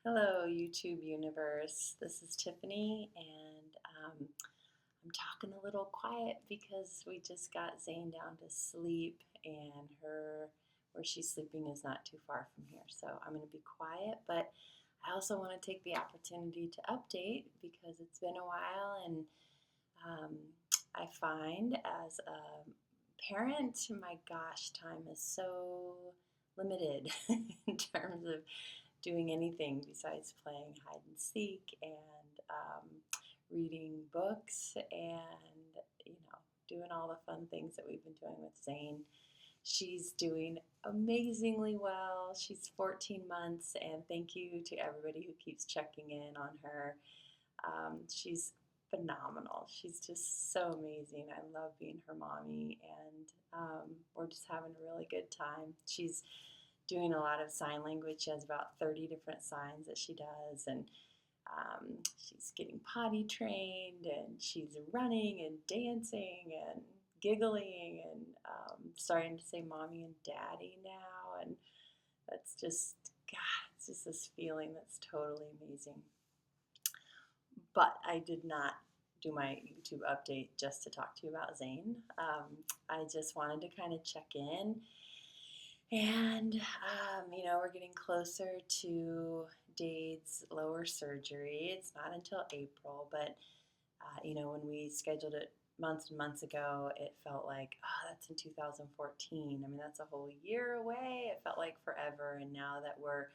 Hello, YouTube universe. This is Tiffany, and I'm talking a little quiet because we just got Zane down to sleep, and where she's sleeping is not too far from here. So I'm going to be quiet, but I also want to take the opportunity to update because it's been a while, and um, I find as a parent, my gosh, time is so limited in terms of doing anything besides playing hide and seek and reading books and doing all the fun things that we've been doing with Zane. She's doing amazingly well. She's 14 months, and thank you to everybody who keeps checking in on her. She's phenomenal. She's just so amazing. I love being her mommy, and we're just having a really good time. She's doing a lot of sign language. She has about 30 different signs that she does, and she's getting potty trained, and she's running and dancing and giggling and starting to say mommy and daddy now, and that's just, God, it's just this feeling that's totally amazing. But I did not do my YouTube update just to talk to you about Zane. I just wanted to kind of check in. And, we're getting closer to Dade's lower surgery. It's not until April, but, when we scheduled it months and months ago, it felt like, oh, that's in 2014. I mean, that's a whole year away. It felt like forever. And now that we're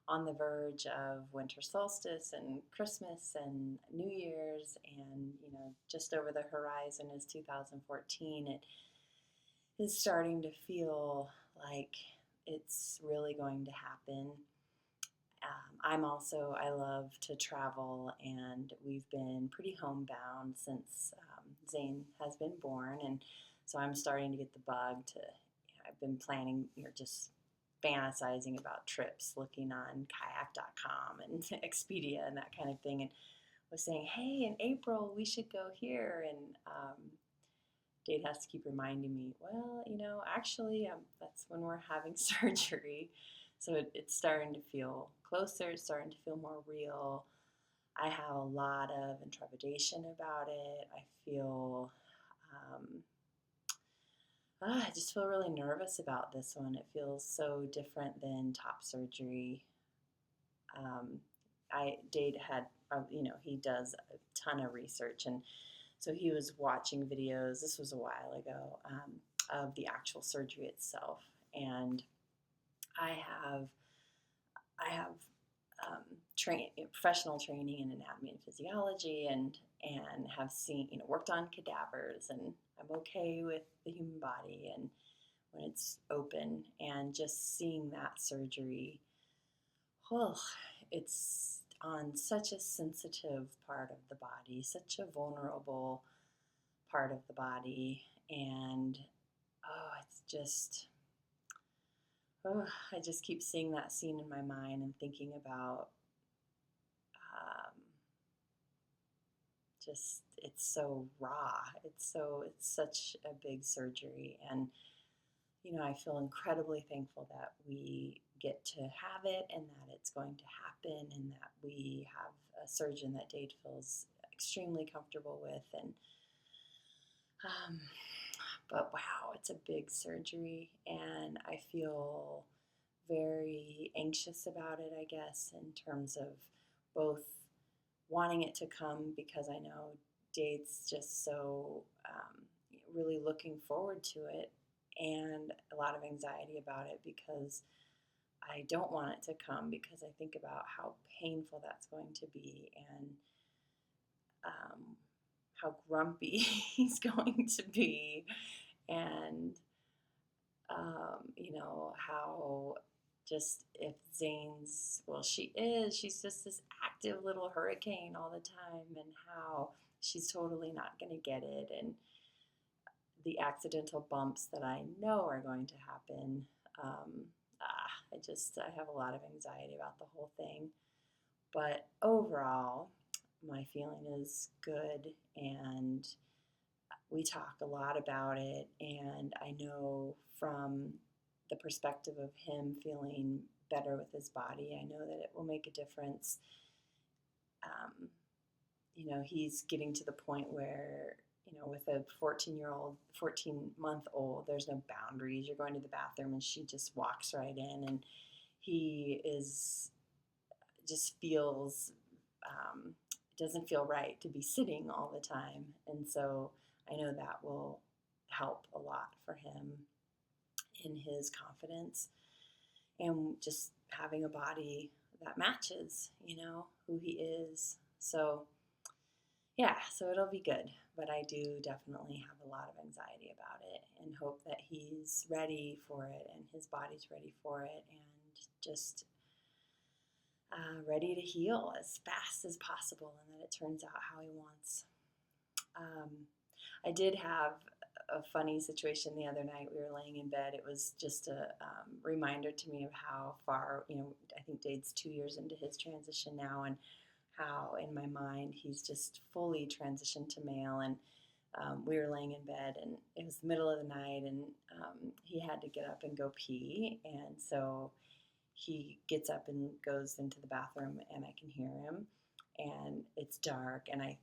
on the verge of winter solstice and Christmas and New Year's, and, just over the horizon is 2014, it is starting to feel like it's really going to happen. I love to travel, and we've been pretty homebound since Zane has been born, and so I'm starting to get the bug to, I've been planning, just fantasizing about trips, looking on kayak.com and Expedia and that kind of thing, and was saying, hey, in April we should go here, and Dade has to keep reminding me, well, actually, that's when we're having surgery. So it's starting to feel closer, it's starting to feel more real. I have a lot of intrepidation about it. I just feel really nervous about this one. It feels so different than top surgery. Dade had, he does a ton of research, and so he was watching videos. This was a while ago, of the actual surgery itself, and I have I have professional training in anatomy and physiology, and have seen, worked on cadavers, and I'm okay with the human body and when it's open, and just seeing that surgery, oh, it's on such a sensitive part of the body, such a vulnerable part of the body, and it's just, I just keep seeing that scene in my mind and thinking about um, just, it's so raw. It's such a big surgery, and I feel incredibly thankful that we get to have it, and that it's going to happen, and that we have a surgeon that Dade feels extremely comfortable with, and um, but wow, it's a big surgery, and I feel very anxious about it, I guess, in terms of both wanting it to come because I know Dade's just so really looking forward to it, and a lot of anxiety about it because I don't want it to come because I think about how painful that's going to be, and um, how grumpy he's going to be, and how just if she's just this active little hurricane all the time, and how she's totally not going to get it, and the accidental bumps that I know are going to happen. Um, I have a lot of anxiety about the whole thing. But overall, my feeling is good, and we talk a lot about it, and I know from the perspective of him feeling better with his body. I know that it will make a difference. Um, he's getting to the point where, with a 14-month-old, there's no boundaries. You're going to the bathroom and she just walks right in, and he just feels, it doesn't feel right to be sitting all the time. And so I know that will help a lot for him in his confidence and just having a body that matches, who he is. So, yeah, so it'll be good. But I do definitely have a lot of anxiety about it and hope that he's ready for it and his body's ready for it and just ready to heal as fast as possible and that it turns out how he wants. I did have a funny situation the other night. We were laying in bed. It was just a reminder to me of how far, I think Dade's 2 years into his transition now, and how in my mind he's just fully transitioned to male. And we were laying in bed, and it was the middle of the night, and he had to get up and go pee. And so he gets up and goes into the bathroom, and I can hear him, and it's dark, and I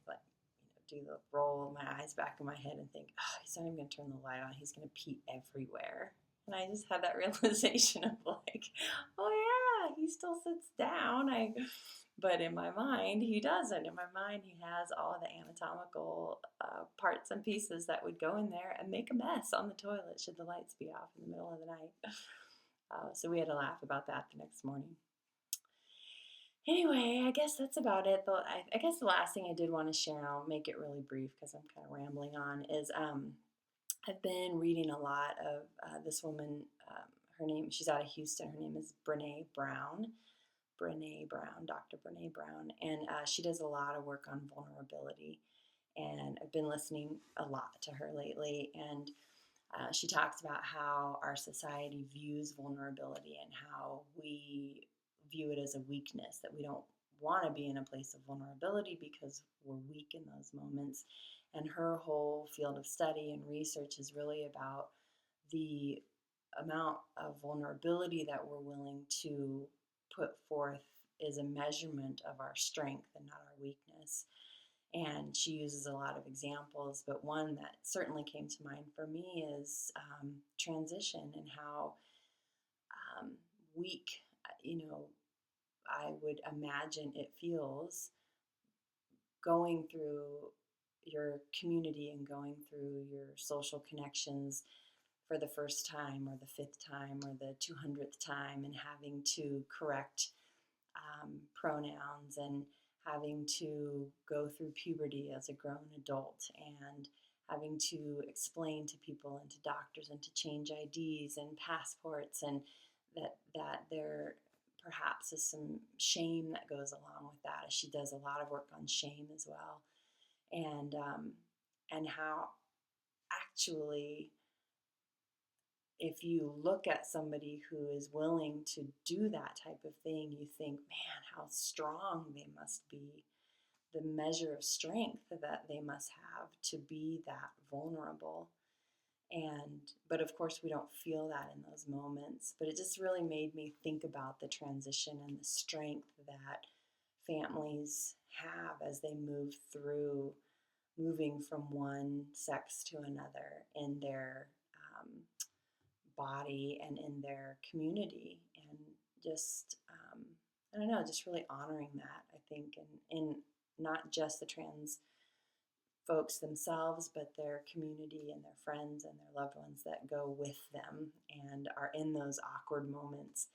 do the roll my eyes back in my head and think, oh, he's not even going to turn the light on. He's going to pee everywhere. And I just had that realization of like, oh yeah, he still sits down. But in my mind, he doesn't. In my mind, he has all the anatomical parts and pieces that would go in there and make a mess on the toilet should the lights be off in the middle of the night. So we had to laugh about that the next morning. Anyway, I guess that's about it. I guess the last thing I did want to share, and I'll make it really brief because I'm kind of rambling on, is I've been reading a lot of this woman. She's out of Houston. Her name is Brene Brown. Dr. Brene Brown. And she does a lot of work on vulnerability. And I've been listening a lot to her lately. And she talks about how our society views vulnerability and how we view it as a weakness, that we don't want to be in a place of vulnerability because we're weak in those moments. And her whole field of study and research is really about the amount of vulnerability that we're willing to put forth is a measurement of our strength and not our weakness. And she uses a lot of examples, but one that certainly came to mind for me is transition, and how weak, I would imagine it feels going through your community and going through your social connections for the first time or the fifth time or the 200th time, and having to correct pronouns and having to go through puberty as a grown adult and having to explain to people and to doctors and to change IDs and passports, and that there perhaps is some shame that goes along with that. She does a lot of work on shame as well, and how actually, if you look at somebody who is willing to do that type of thing, you think, man, how strong they must be, the measure of strength that they must have to be that vulnerable. But of course, we don't feel that in those moments. But it just really made me think about the transition and the strength that families have as they move through moving from one sex to another in their body and in their community, and just I don't know, just really honoring that, I think, in not just the trans folks themselves, but their community and their friends and their loved ones that go with them and are in those awkward moments,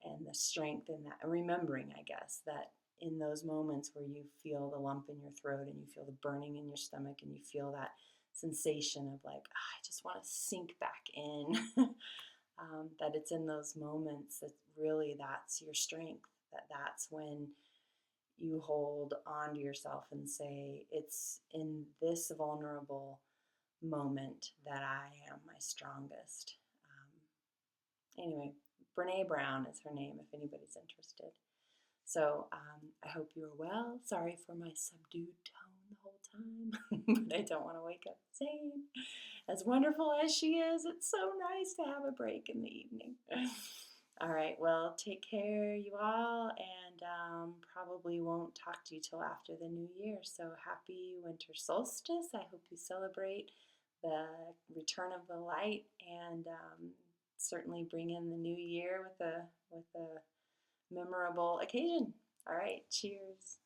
and the strength in that, and remembering, I guess, that in those moments where you feel the lump in your throat and you feel the burning in your stomach and you feel that sensation of like, oh, I just want to sink back in, that it's in those moments that really that's your strength, that's when you hold on to yourself and say, it's in this vulnerable moment that I am my strongest. Anyway, Brene Brown is her name if anybody's interested. So I hope you are well. Sorry for my subdued tone the whole time, but I don't want to wake up Zane. As wonderful as she is, it's so nice to have a break in the evening. All right, well, take care, you all, and probably won't talk to you till after the new year. So happy winter solstice. I hope you celebrate the return of the light and certainly bring in the new year with a memorable occasion. All right, cheers.